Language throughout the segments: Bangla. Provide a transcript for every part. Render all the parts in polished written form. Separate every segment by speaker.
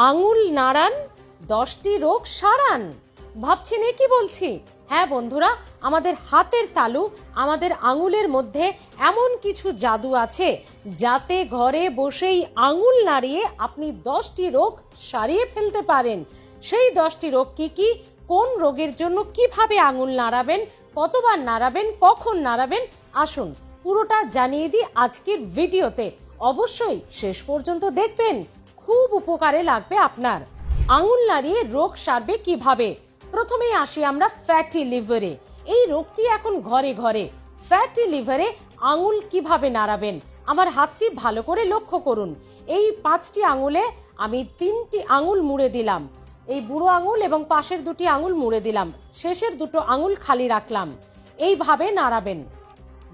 Speaker 1: আঙুল নাড়ান 10টি রোগ সারান। ভাবছেন এ কি বলছি? হ্যাঁ বন্ধুরা, আমাদের হাতের তালু, আমাদের আঙুলের মধ্যে এমন কিছু জাদু আছে যাতে ঘরে বসেই আঙুল নাড়িয়ে আপনি 10টি রোগ সারিয়ে ফেলতে পারেন। সেই 10টি রোগ কি কি, কোন রোগের জন্য কিভাবে আঙুল নাড়াবেন, কতবার নাড়াবেন, কখন নাড়াবেন, আসুন পুরোটা জানিয়ে দিই আজকের ভিডিওতে। অবশ্যই শেষ পর্যন্ত দেখবেন, খুব উপকারে লাগবে আপনার। আঙুল নাড়িয়ে রোগ সারবে কিভাবে? প্রথমেই আসি আমরা ফ্যাটি লিভারে। এই রোগটি এখন ঘরে ঘরে। ফ্যাটি লিভারে আঙুল কিভাবে নাড়াবেন? আমার হাতটি ভালো করে লক্ষ্য করুন। এই 5টি আঙুলে আমি 3টি আঙুল মুড়ে দিলাম, এই বুড়ো আঙুল এবং পাশের 2টি আঙুল মুড়ে দিলাম, শেষের 2টো আঙুল খালি রাখলাম। এইভাবে নাড়াবেন।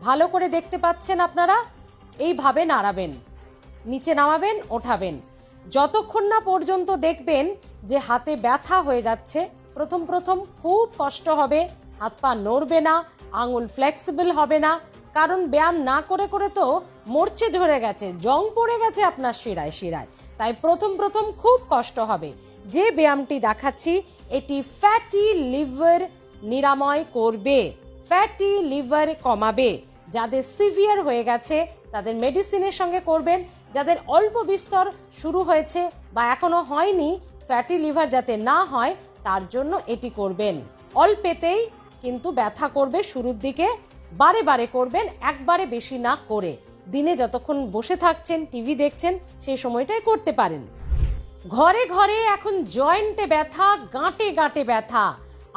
Speaker 1: ভালো করে দেখতে পাচ্ছেন আপনারা? এইভাবে নাড়াবেন, নিচে নামাবেন, ওঠাবেন, যতক্ষণ না পর্যন্ত দেখবেন যে হাতে ব্যথা হয়ে যাচ্ছে। প্রথম প্রথম খুব কষ্ট হবে, হাত পা নড়বে না, আঙুল ফ্লেক্সিবল হবে না, কারণ ব্যায়াম না করে করে তো মরচে ধরে গেছে, জং পড়ে গেছে আপনার শিরায় শিরায়। তাই প্রথম প্রথম খুব কষ্ট হবে। যে ব্যায়ামটি দেখাচ্ছি এটি ফ্যাটি লিভার নিরাময় করবে, ফ্যাটি লিভার কমাবে। যাদের সিভিয়ার হয়ে গেছে তাদের মেডিসিনের সঙ্গে করবেন। যাদের অল্প বিস্তর শুরু হয়েছে বা এখনো হয়নি, ফ্যাটি লিভার যাতে না হয় তার জন্য এটি করবেন। অল্পেতেই কিন্তু ব্যথা করবে শুরুর দিকে, বারে বারে করবেন, একবারে বেশি না করে। দিনে যতক্ষণ বসে থাকছেন, টিভি দেখছেন, সেই সময়টাই করতে পারেন। ঘরে ঘরে এখন জয়েন্টে ব্যথা, গাঁটে গাঁটে ব্যথা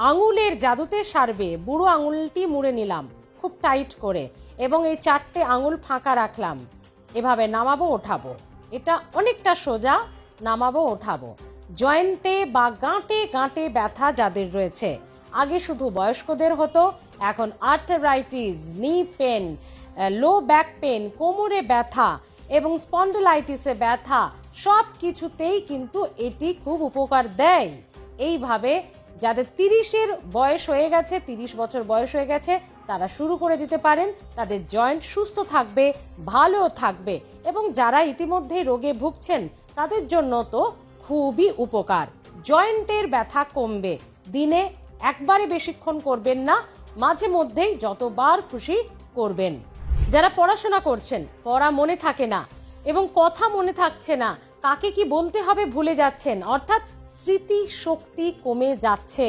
Speaker 1: আঙুলের জাদুতে সারবে। বুড়ো আঙুলটি মুড়ে নিলাম খুব টাইট করে এবং এই 4টে আঙুল ফাঁকা রাখলাম। এভাবে নামাবো ওঠাবো, এটা অনেকটা সোজা। নামাবো ওঠাবো। জয়েন্টে বা গাঁটে গাঁটে ব্যথা যাদের রয়েছে, আগে শুধু বয়স্কদের হতো, এখন আর্থারাইটিস, নি পেন, লো ব্যাক পেন, কোমরে ব্যথা এবং স্পন্ডিলাইটিসে ব্যথা, সব কিছুতেই কিন্তু এটি খুব উপকার দেয়। এইভাবে যাদের 30-এর বয়স হয়ে গেছে, 30 বছর বয়স হয়ে গেছে, তারা শুরু করে দিতে পারেন। তাদের জয়েন্ট সুস্থ থাকবে, ভালো থাকবে এবং যারা ইতিমধ্যেই রোগে ভুগছেন তাদের জন্য তো খুবই উপকার। জয়েন্টের ব্যথা কমবে। দিনে একবারে বেশিক্ষণ করবেন না, মাঝে মধ্যেই যতবার খুশি করবেন। যারা পড়াশোনা করছেন, পড়া মনে থাকে না এবং কথা মনে থাকছে না, কাকে কি বলতে হবে ভুলে যাচ্ছেন, অর্থাৎ স্মৃতি শক্তি কমে যাচ্ছে,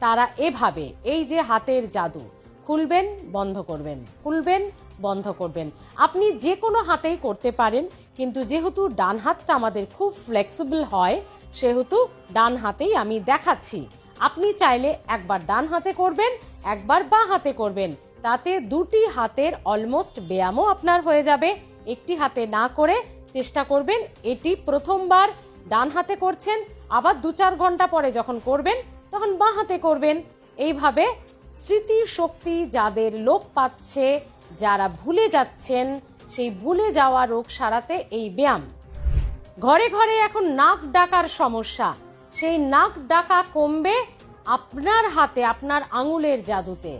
Speaker 1: তারা এভাবে এই যে হাতের জাদু, খুলবেন বন্ধ করবেন, খুলবেন বন্ধ করবেন। আপনি যে কোনো হাতেই করতে পারেন, কিন্তু যেহেতু ডান হাতটা আমাদের খুব ফ্লেক্সিবল হয়, সেহেতু ডান হাতেই আমি দেখাচ্ছি। আপনি চাইলে একবার ডান হাতে করবেন, একবার বাঁ হাতে করবেন, তাতে 2টি হাতের অলমোস্ট ব্যায়ামও আপনার হয়ে যাবে। একটি হাতে না করে চেষ্টা করবেন এটি প্রথমবার ডান হাতে করছেন, আবার 2-4 ঘন্টা পরে যখন করবেন তখন বাঁ হাতে করবেন। এইভাবে স্মৃতি শক্তি যাদের লোপ পাচ্ছে, যারা ভুলে যাচ্ছেন, সেই ভুলে যাওয়া রোগ সারাতে এই ব্যায়াম। ঘরে ঘরে এখন নাক ডাকার সমস্যা, সেই নাক ডাকা কমবে আপনার হাতে, আপনার আঙুলের জাদুতে।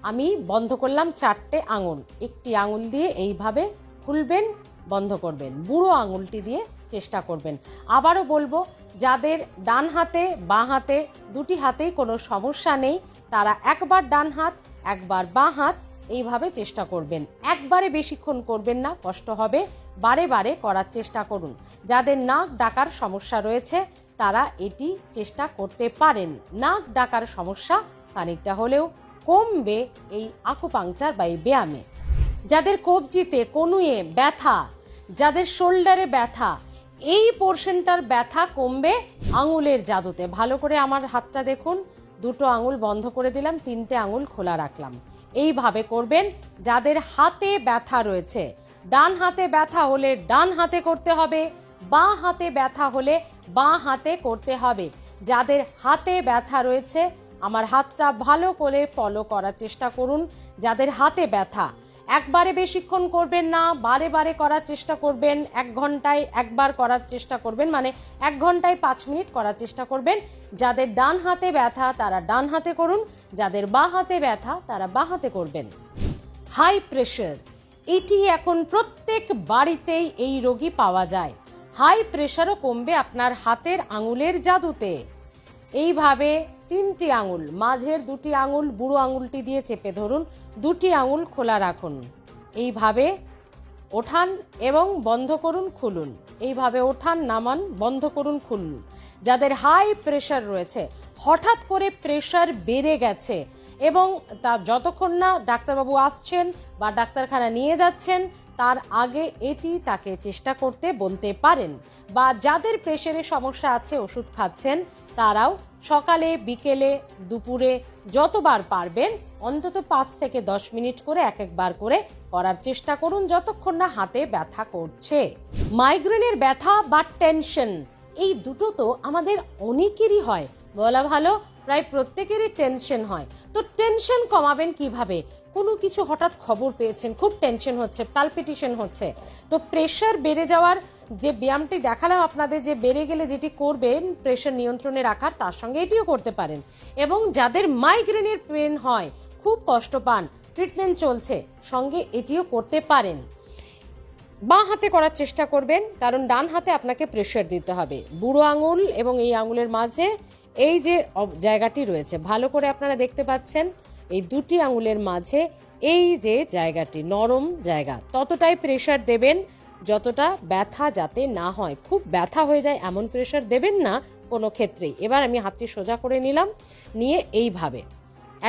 Speaker 1: আমি বন্ধ করলাম 4টে আঙুল, একটি আঙুল দিয়ে এইভাবে খুলবেন, বন্ধ করবেন, বুড়ো আঙুলটি দিয়ে চেষ্টা করবেন। আবারও বলবো, যাদের ডান হাতে বাঁ হাতে 2টি হাতেই কোনো সমস্যা নেই, তারা একবার ডান হাত একবার বাঁ হাত এইভাবে চেষ্টা করবেন। একবারে বেশিক্ষণ করবেন না, কষ্ট হবে, বারে বারে করার চেষ্টা করুন। যাদের নাক ডাকার সমস্যা রয়েছে তারা এটি চেষ্টা করতে পারেন। নাক ডাকার সমস্যা খানিকটা হলেও কমবে এই আকুপাংচার বা এই ব্যায়ামে। যাদের কবজিতে, কনুয়ে ব্যথা, যাদের শোল্ডারে ব্যথা, এই পোর্শনটার ব্যথা কমবে আঙুলের জাদুতে। ভালো করে আমার হাতটা দেখুন, 2টো আঙুল বন্ধ করে দিলাম, 3টে আঙুল খোলা রাখলাম। এইভাবে করবেন। যাদের হাতে ব্যথা রয়েছে, ডান হাতে ব্যথা হলে ডান হাতে করতে হবে, বাঁ হাতে ব্যথা হলে বাঁ হাতে করতে হবে। যাদের হাতে ব্যথা রয়েছে আমার হাতটা ভালো করে ফলো করার চেষ্টা করুন। যাদের হাতে ব্যথা, একবারে বেশিক্ষণ করবেন না, বারে বারে করার চেষ্টা করবেন। 1 ঘন্টায় একবার করার চেষ্টা করবেন, মানে 1 ঘন্টায় 5 মিনিট করার চেষ্টা করবেন। যাদের ডান হাতে ব্যথা তারা ডান হাতে করুন, যাদের বাঁ হাতে ব্যথা তারা বাঁ হাতে করবেন। হাই প্রেশার, এটি এখন প্রত্যেক বাড়িতেই এই রোগী পাওয়া যায়। হাই প্রেশারও কমবে আপনার হাতের আঙুলের জাদুতে। এইভাবে 3টি আঙুল, মাঝের 2টি আঙুল বুড়ো আঙুলটি দিয়ে চেপে ধরুন, 2টি আঙুল খোলা রাখুন। এইভাবে ওঠান এবং বন্ধ করুন, খুলুন। এইভাবে ওঠান, নামান, বন্ধ করুন, খুলুন। যাদের হাই প্রেশার রয়েছে, হঠাৎ করে প্রেশার বেড়ে গেছে এবং তা যতক্ষণ না ডাক্তারবাবু আসছেন বা ডাক্তারখানা নিয়ে যাচ্ছেন তার আগে এটি তাকে চেষ্টা করতে বলতে পারেন। বা যাদের প্রেশারের সমস্যা আছে, ওষুধ খাচ্ছেন, তারাও সকালে, বিকেলে, দুপুরে যতবার পারবেন অন্তত 5 থেকে 10 মিনিট করে একবার করে করার চেষ্টা করুন, যতক্ষণ না হাতে ব্যথা করছে। মাইগ্রেনের ব্যথা বা টেনশন, এই দুটো তো আমাদের অনেকেরই হয়, বলা ভালো প্রায় প্রত্যেকেরই টেনশন হয়। তো টেনশন কমাবেন কিভাবে? কোনো কিছু হঠাৎ খবর পেয়েছেন, খুব টেনশন হচ্ছে, পালপিটেশন হচ্ছে, তো প্রেশার বেড়ে যাওয়ার যে ব্যায়ামটি দেখালাম আপনাদের, যে বেড়ে গেলে যেটি করবেন প্রেশার নিয়ন্ত্রণে রাখার, তার সঙ্গে এটিও করতে পারেন। এবং যাদের মাইগ্রেনের পেন হয়, খুব কষ্ট পান, ট্রিটমেন্ট চলছে, সঙ্গে এটিও করতে পারেন। বাঁ হাতে করার চেষ্টা করবেন, কারণ ডান হাতে আপনাকে প্রেশার দিতে হবে। বুড়ো আঙুল এবং এই আঙুলের মাঝে এই যে জায়গাটি রয়েছে, ভালো করে আপনারা দেখতে পাচ্ছেন, এই 2টি আঙুলের মাঝে এই যে জায়গাটি, নরম জায়গা, ততটাই প্রেশার দেবেন যতটা ব্যথা যাতে না হয়। খুব ব্যথা হয়ে যায় এমন প্রেশার দেবেন না কোনো ক্ষেত্রেই। এবার আমি হাতটি সোজা করে নিলাম, নিয়ে এইভাবে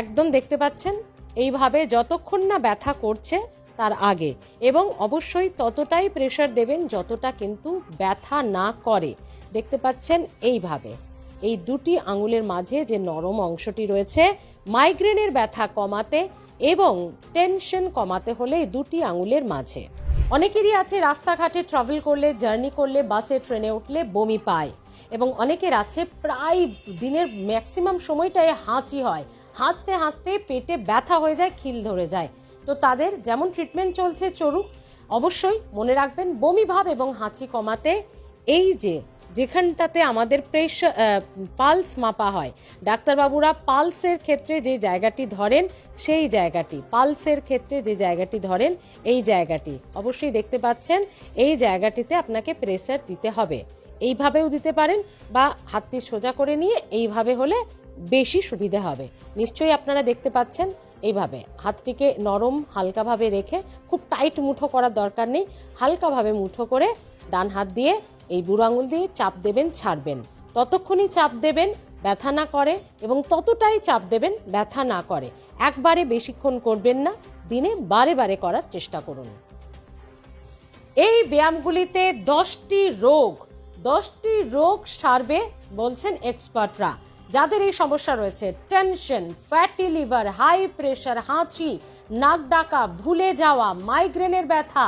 Speaker 1: একদম দেখতে পাচ্ছেন, এইভাবে যতক্ষণ না ব্যথা করছে তার আগে, এবং অবশ্যই ততটাই প্রেশার দেবেন যতটা কিন্তু ব্যথা না করে। দেখতে পাচ্ছেন এইভাবে এই 2টি আঙুলের মাঝে যে নরম অংশটি রয়েছে, মাইগ্রেনের ব্যথা কমাতে এবং টেনশন কমাতে হলে এই 2টি আঙুলের মাঝে। অনেকেরই আছে রাস্তাঘাটে ট্রাভেল করলে, জার্নি করলে, বাসে ট্রেনে উঠলে বমি পায়, এবং অনেকের আছে প্রায় দিনের ম্যাক্সিমাম সময়টায় হাঁচি হয়, হাঁচতে হাঁচতে পেটে ব্যথা হয়ে যায়, খিল ধরে যায়। তো তাদের যেমন ট্রিটমেন্ট চলছে চলুক, অবশ্যই মনে রাখবেন বমি ভাব এবং হাঁচি কমাতে এই যেখানটাতে আমাদের প্রেশার পালস মাপা হয়, ডাক্তারবাবুরা পালসের ক্ষেত্রে যে জায়গাটি ধরেন সেই জায়গাটি, পালসের ক্ষেত্রে যে জায়গাটি ধরেন এই জায়গাটি অবশ্যই দেখতে পাচ্ছেন, এই জায়গাটিতে আপনাকে প্রেসার দিতে হবে। এইভাবেও দিতে পারেন বা হাতটি সোজা করে নিয়ে এইভাবে হলে বেশি সুবিধা হবে। নিশ্চয়ই আপনারা দেখতে পাচ্ছেন, এইভাবে হাতটিকে নরম হালকাভাবে রেখে, খুব টাইট মুঠো করার দরকার নেই, হালকাভাবে মুঠো করে ডান হাত দিয়ে এই বুড়ো আঙুল দিয়ে চাপ দেবেন, ছাড়বেন, ততক্ষণই চাপ দেবেন ব্যথা না করে, এবং ততটাই চাপ দেবেন ব্যথা না করে। একবারে বেশিক্ষণ করবেন না, দিনে বারে বারে করার চেষ্টা করুন। এই ব্যায়ামগুলিতে 10টি রোগ সারবে বলছেন এক্সপার্টরা। যাদের এই সমস্যা রয়েছে, tension, fatty liver, high pressure, হাঁচি, নাক ডাকা, ভুলে যাওয়া, মাইগ্রেনের ব্যথা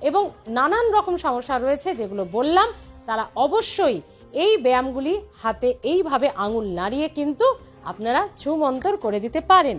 Speaker 1: এবং নানান রকম সমস্যা রয়েছে যেগুলো বললাম, তারা অবশ্যই এই ব্যায়ামগুলি হাতে এইভাবে আঙুল নাড়িয়ে কিন্তু আপনারা ছুমন্তর করে দিতে পারেন।